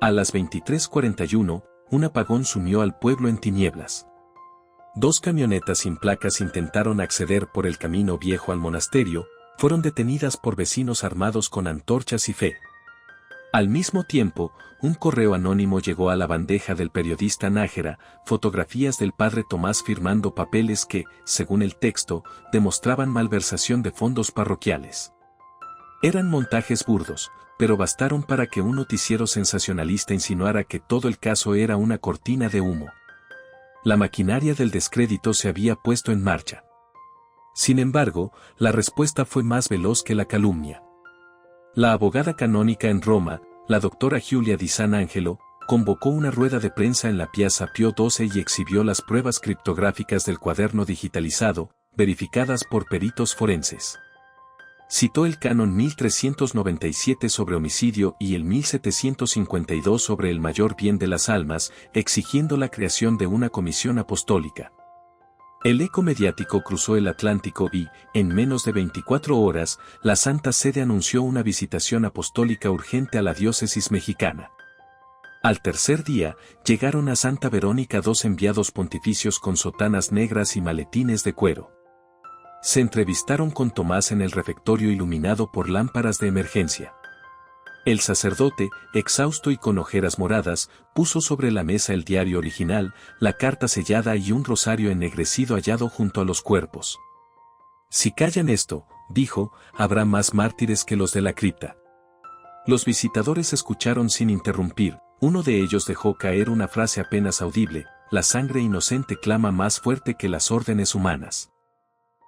A las 23:41, un apagón sumió al pueblo en tinieblas. 2 camionetas sin placas intentaron acceder por el camino viejo al monasterio, fueron detenidas por vecinos armados con antorchas y fe. Al mismo tiempo, un correo anónimo llegó a la bandeja del periodista Nájera, fotografías del padre Tomás firmando papeles que, según el texto, demostraban malversación de fondos parroquiales. Eran montajes burdos, pero bastaron para que un noticiero sensacionalista insinuara que todo el caso era una cortina de humo. La maquinaria del descrédito se había puesto en marcha. Sin embargo, la respuesta fue más veloz que la calumnia. La abogada canónica en Roma, la doctora Giulia Di San Angelo, convocó una rueda de prensa en la Piazza Pío XII y exhibió las pruebas criptográficas del cuaderno digitalizado, verificadas por peritos forenses. Citó el canon 1397 sobre homicidio y el 1752 sobre el mayor bien de las almas, exigiendo la creación de una comisión apostólica. El eco mediático cruzó el Atlántico y, en menos de 24 horas, la Santa Sede anunció una visitación apostólica urgente a la diócesis mexicana. Al tercer día, llegaron a Santa Verónica 2 enviados pontificios con sotanas negras y maletines de cuero. Se entrevistaron con Tomás en el refectorio iluminado por lámparas de emergencia. El sacerdote, exhausto y con ojeras moradas, puso sobre la mesa el diario original, la carta sellada y un rosario ennegrecido hallado junto a los cuerpos. Si callan esto, dijo, habrá más mártires que los de la cripta. Los visitadores escucharon sin interrumpir, uno de ellos dejó caer una frase apenas audible, la sangre inocente clama más fuerte que las órdenes humanas.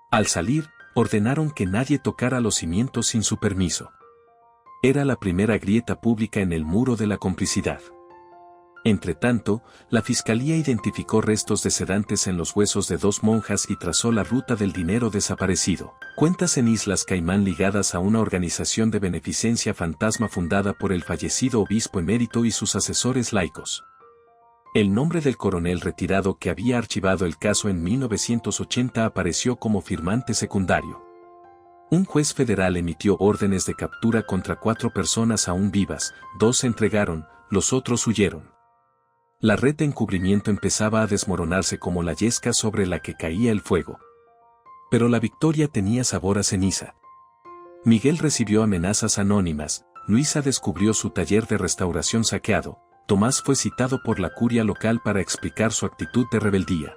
Al salir, ordenaron que nadie tocara los cimientos sin su permiso. Era la primera grieta pública en el muro de la complicidad. Entretanto, la fiscalía identificó restos de sedantes en los huesos de 2 monjas y trazó la ruta del dinero desaparecido. Cuentas en Islas Caimán ligadas a una organización de beneficencia fantasma fundada por el fallecido obispo emérito y sus asesores laicos. El nombre del coronel retirado que había archivado el caso en 1980 apareció como firmante secundario. Un juez federal emitió órdenes de captura contra 4 personas aún vivas, 2 se entregaron, los otros huyeron. La red de encubrimiento empezaba a desmoronarse como la yesca sobre la que caía el fuego. Pero la victoria tenía sabor a ceniza. Miguel recibió amenazas anónimas, Luisa descubrió su taller de restauración saqueado, Tomás fue citado por la curia local para explicar su actitud de rebeldía.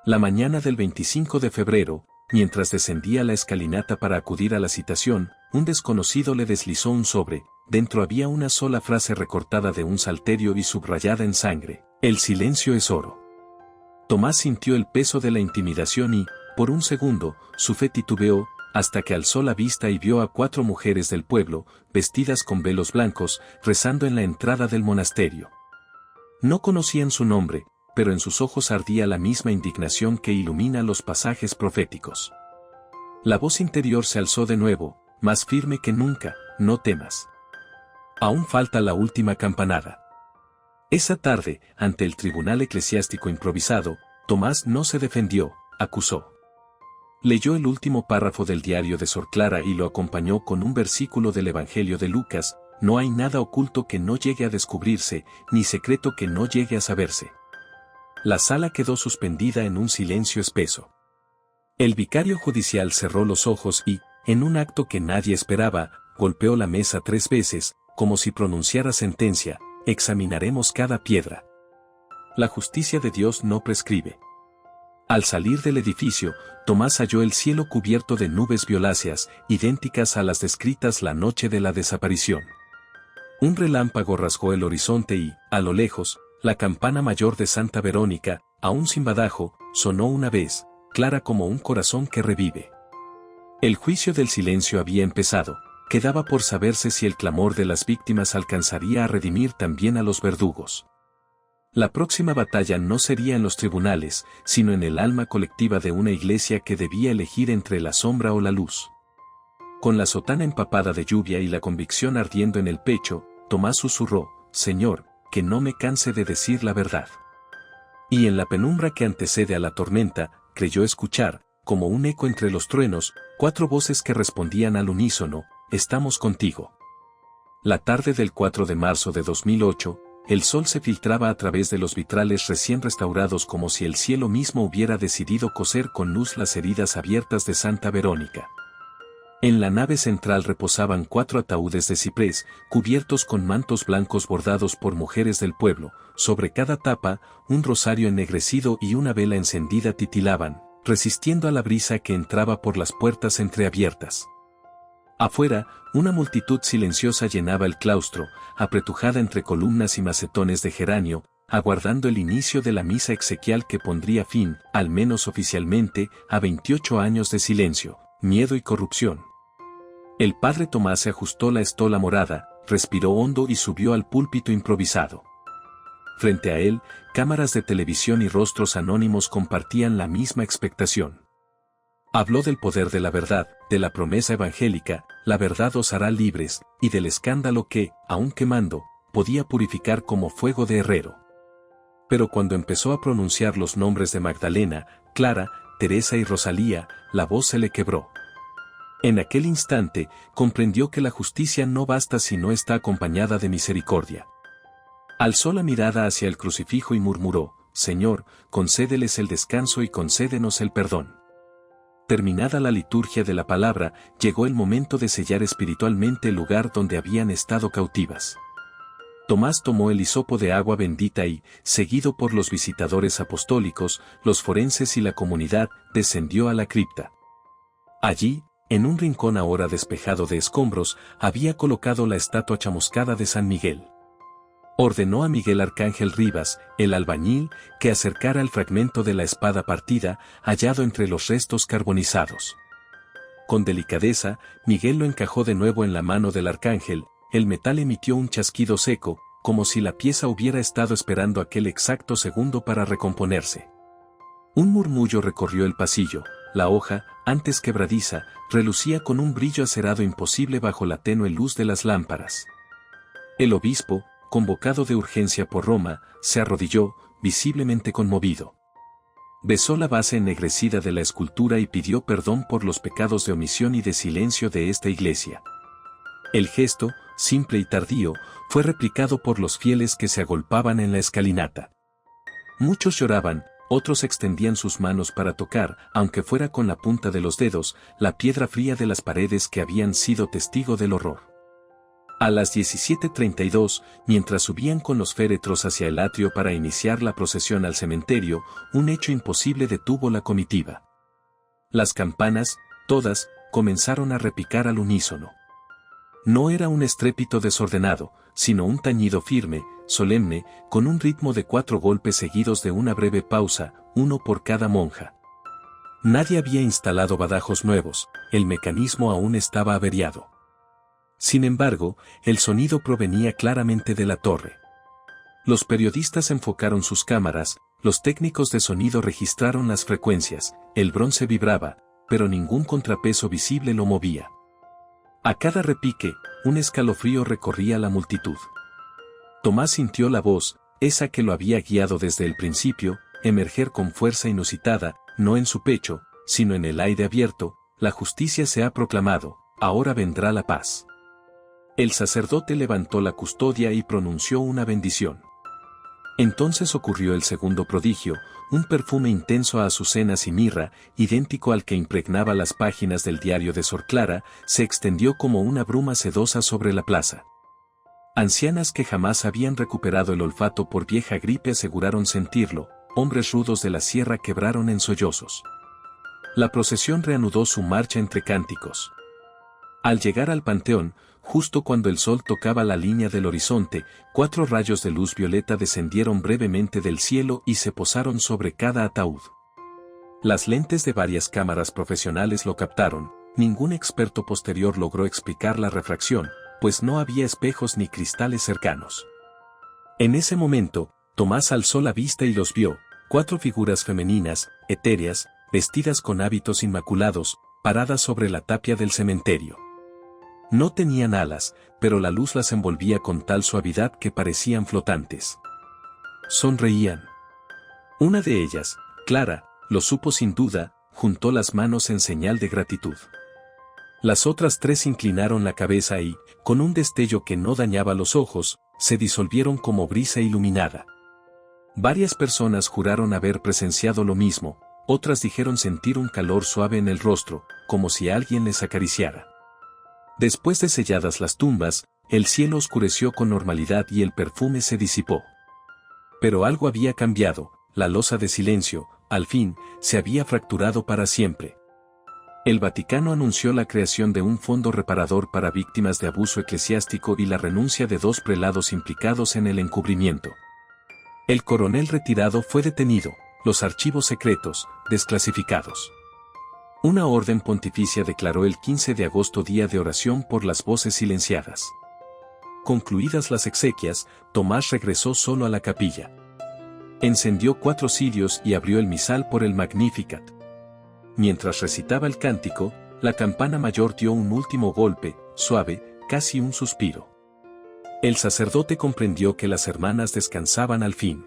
La mañana del 25 de febrero, mientras descendía la escalinata para acudir a la citación, un desconocido le deslizó un sobre, dentro había una sola frase recortada de un salterio y subrayada en sangre, el silencio es oro. Tomás sintió el peso de la intimidación y, por un segundo, su fe titubeó, hasta que alzó la vista y vio a 4 mujeres del pueblo, vestidas con velos blancos, rezando en la entrada del monasterio. No conocían su nombre, pero en sus ojos ardía la misma indignación que ilumina los pasajes proféticos. La voz interior se alzó de nuevo, más firme que nunca, no temas. Aún falta la última campanada. Esa tarde, ante el tribunal eclesiástico improvisado, Tomás no se defendió, acusó. Leyó el último párrafo del diario de Sor Clara y lo acompañó con un versículo del Evangelio de Lucas, no hay nada oculto que no llegue a descubrirse, ni secreto que no llegue a saberse. La sala quedó suspendida en un silencio espeso. El vicario judicial cerró los ojos y, en un acto que nadie esperaba, golpeó la mesa 3 veces, como si pronunciara sentencia, examinaremos cada piedra. La justicia de Dios no prescribe. Al salir del edificio, Tomás halló el cielo cubierto de nubes violáceas, idénticas a las descritas la noche de la desaparición. Un relámpago rasgó el horizonte y, a lo lejos, la campana mayor de Santa Verónica, aún sin badajo, sonó una vez, clara como un corazón que revive. El juicio del silencio había empezado, quedaba por saberse si el clamor de las víctimas alcanzaría a redimir también a los verdugos. La próxima batalla no sería en los tribunales, sino en el alma colectiva de una iglesia que debía elegir entre la sombra o la luz. Con la sotana empapada de lluvia y la convicción ardiendo en el pecho, Tomás susurró, Señor, que no me canse de decir la verdad. Y en la penumbra que antecede a la tormenta, creyó escuchar, como un eco entre los truenos, 4 voces que respondían al unísono, estamos contigo. La tarde del 4 de marzo de 2008, el sol se filtraba a través de los vitrales recién restaurados como si el cielo mismo hubiera decidido coser con luz las heridas abiertas de Santa Verónica. En la nave central reposaban 4 ataúdes de ciprés, cubiertos con mantos blancos bordados por mujeres del pueblo, sobre cada tapa, un rosario ennegrecido y una vela encendida titilaban, resistiendo a la brisa que entraba por las puertas entreabiertas. Afuera, una multitud silenciosa llenaba el claustro, apretujada entre columnas y macetones de geranio, aguardando el inicio de la misa exequial que pondría fin, al menos oficialmente, a 28 años de silencio, miedo y corrupción. El padre Tomás se ajustó la estola morada, respiró hondo y subió al púlpito improvisado. Frente a él, cámaras de televisión y rostros anónimos compartían la misma expectación. Habló del poder de la verdad, de la promesa evangélica, la verdad os hará libres, y del escándalo que, aun quemando, podía purificar como fuego de herrero. Pero cuando empezó a pronunciar los nombres de Magdalena, Clara, Teresa y Rosalía, la voz se le quebró. En aquel instante, comprendió que la justicia no basta si no está acompañada de misericordia. Alzó la mirada hacia el crucifijo y murmuró, Señor, concédeles el descanso y concédenos el perdón. Terminada la liturgia de la palabra, llegó el momento de sellar espiritualmente el lugar donde habían estado cautivas. Tomás tomó el hisopo de agua bendita y, seguido por los visitadores apostólicos, los forenses y la comunidad, descendió a la cripta. Allí, en un rincón ahora despejado de escombros, había colocado la estatua chamuscada de San Miguel. Ordenó a Miguel Arcángel Rivas, el albañil, que acercara el fragmento de la espada partida, hallado entre los restos carbonizados. Con delicadeza, Miguel lo encajó de nuevo en la mano del arcángel, el metal emitió un chasquido seco, como si la pieza hubiera estado esperando aquel exacto segundo para recomponerse. Un murmullo recorrió el pasillo, la hoja, antes quebradiza, relucía con un brillo acerado imposible bajo la tenue luz de las lámparas. El obispo, convocado de urgencia por Roma, se arrodilló, visiblemente conmovido. Besó la base ennegrecida de la escultura y pidió perdón por los pecados de omisión y de silencio de esta iglesia. El gesto, simple y tardío, fue replicado por los fieles que se agolpaban en la escalinata. Muchos lloraban, otros extendían sus manos para tocar, aunque fuera con la punta de los dedos, la piedra fría de las paredes que habían sido testigo del horror. A las 17:32, mientras subían con los féretros hacia el atrio para iniciar la procesión al cementerio, un hecho imposible detuvo la comitiva. Las campanas, todas, comenzaron a repicar al unísono. No era un estrépito desordenado, sino un tañido firme, solemne, con un ritmo de 4 golpes seguidos de una breve pausa, uno por cada monja. Nadie había instalado badajos nuevos, el mecanismo aún estaba averiado. Sin embargo, el sonido provenía claramente de la torre. Los periodistas enfocaron sus cámaras, los técnicos de sonido registraron las frecuencias, el bronce vibraba, pero ningún contrapeso visible lo movía. A cada repique, un escalofrío recorría la multitud. Tomás sintió la voz, esa que lo había guiado desde el principio, emerger con fuerza inusitada, no en su pecho, sino en el aire abierto, la justicia se ha proclamado, ahora vendrá la paz. El sacerdote levantó la custodia y pronunció una bendición. Entonces ocurrió el segundo prodigio, un perfume intenso a azucenas y mirra, idéntico al que impregnaba las páginas del diario de Sor Clara, se extendió como una bruma sedosa sobre la plaza. Ancianas que jamás habían recuperado el olfato por vieja gripe aseguraron sentirlo, hombres rudos de la sierra quebraron en sollozos. La procesión reanudó su marcha entre cánticos. Al llegar al panteón, justo cuando el sol tocaba la línea del horizonte, 4 rayos de luz violeta descendieron brevemente del cielo y se posaron sobre cada ataúd. Las lentes de varias cámaras profesionales lo captaron, ningún experto posterior logró explicar la refracción, pues no había espejos ni cristales cercanos. En ese momento, Tomás alzó la vista y los vio, 4 figuras femeninas, etéreas, vestidas con hábitos inmaculados, paradas sobre la tapia del cementerio. No tenían alas, pero la luz las envolvía con tal suavidad que parecían flotantes. Sonreían. Una de ellas, Clara, lo supo sin duda, juntó las manos en señal de gratitud. Las otras 3 inclinaron la cabeza y, con un destello que no dañaba los ojos, se disolvieron como brisa iluminada. Varias personas juraron haber presenciado lo mismo, otras dijeron sentir un calor suave en el rostro, como si alguien les acariciara. Después de selladas las tumbas, el cielo oscureció con normalidad y el perfume se disipó. Pero algo había cambiado, la losa de silencio, al fin, se había fracturado para siempre. El Vaticano anunció la creación de un fondo reparador para víctimas de abuso eclesiástico y la renuncia de 2 prelados implicados en el encubrimiento. El coronel retirado fue detenido, los archivos secretos, desclasificados. Una orden pontificia declaró el 15 de agosto día de oración por las voces silenciadas. Concluidas las exequias, Tomás regresó solo a la capilla. Encendió 4 cirios y abrió el misal por el Magnificat. Mientras recitaba el cántico, la campana mayor dio un último golpe, suave, casi un suspiro. El sacerdote comprendió que las hermanas descansaban al fin.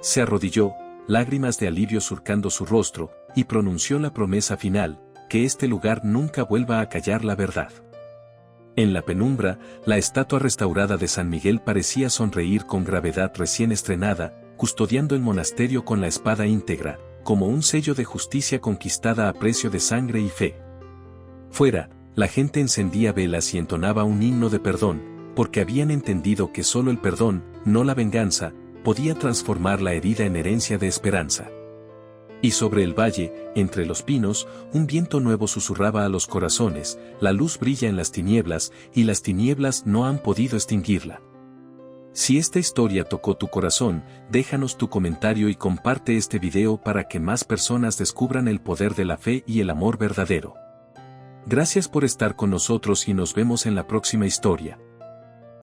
Se arrodilló, lágrimas de alivio surcando su rostro, y pronunció la promesa final, que este lugar nunca vuelva a callar la verdad. En la penumbra, la estatua restaurada de San Miguel parecía sonreír con gravedad recién estrenada, custodiando el monasterio con la espada íntegra, como un sello de justicia conquistada a precio de sangre y fe. Fuera, la gente encendía velas y entonaba un himno de perdón, porque habían entendido que solo el perdón, no la venganza, podía transformar la herida en herencia de esperanza. Y sobre el valle, entre los pinos, un viento nuevo susurraba a los corazones, la luz brilla en las tinieblas, y las tinieblas no han podido extinguirla. Si esta historia tocó tu corazón, déjanos tu comentario y comparte este video para que más personas descubran el poder de la fe y el amor verdadero. Gracias por estar con nosotros y nos vemos en la próxima historia.